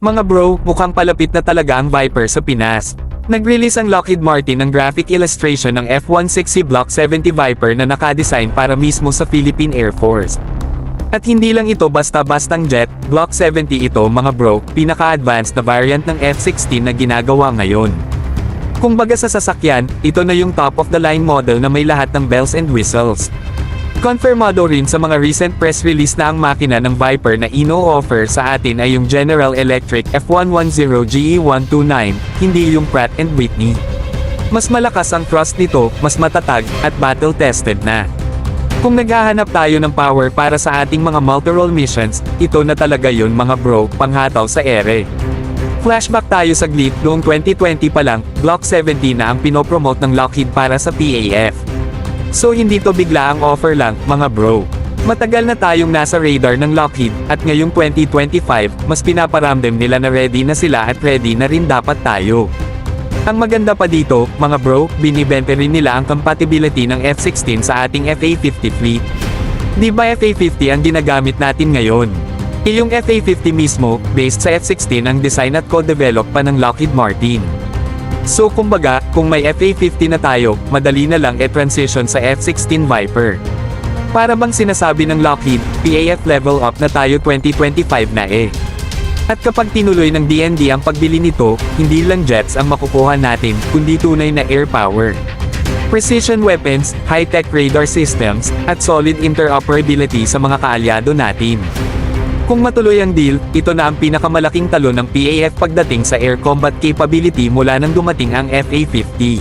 Mga bro, mukhang palapit na talaga ang Viper sa Pinas. Nag-release ang Lockheed Martin ng graphic illustration ng F-160 Block 70 Viper na nakadesign para mismo sa Philippine Air Force. At hindi lang ito basta-bastang jet, Block 70 ito mga bro, pinaka-advanced na variant ng F-16 na ginagawa ngayon. Kung baga sa sasakyan, ito na yung top-of-the-line model na may lahat ng bells and whistles. Konfirmado rin sa mga recent press release na ang makina ng Viper na ino-offer sa atin ay yung General Electric F110 GE129, hindi yung Pratt & Whitney. Mas malakas ang thrust nito, mas matatag, at battle-tested na. Kung naghahanap tayo ng power para sa ating mga multi-role missions, ito na talaga yun mga bro, panghataw sa ere. Flashback tayo saglit, noong 2020 pa lang, Block 70 na ang pinopromote ng Lockheed para sa PAF. So hindi to bigla ang offer lang, mga bro. Matagal na tayong nasa radar ng Lockheed, at ngayong 2025, mas pinaparamdam nila na ready na sila at ready na rin dapat tayo. Ang maganda pa dito, mga bro, binibente rin nila ang compatibility ng F-16 sa ating FA-50 fleet. Di ba FA-50 ang ginagamit natin ngayon? Yung FA-50 mismo, based sa F-16 ang design at co-develop pa ng Lockheed Martin. So kumbaga, kung may FA-50 na tayo, madali na lang e-transition sa F-16 Viper. Para bang sinasabi ng Lockheed, PAF level up na tayo 2025 na eh. At kapag tinuloy ng DND ang pagbili nito, hindi lang jets ang makukuha natin, kundi tunay na air power. Precision weapons, high-tech radar systems, at solid interoperability sa mga kaalyado natin. Kung matuloy ang deal, ito na ang pinakamalaking talon ng PAF pagdating sa air combat capability mula nang dumating ang FA-50.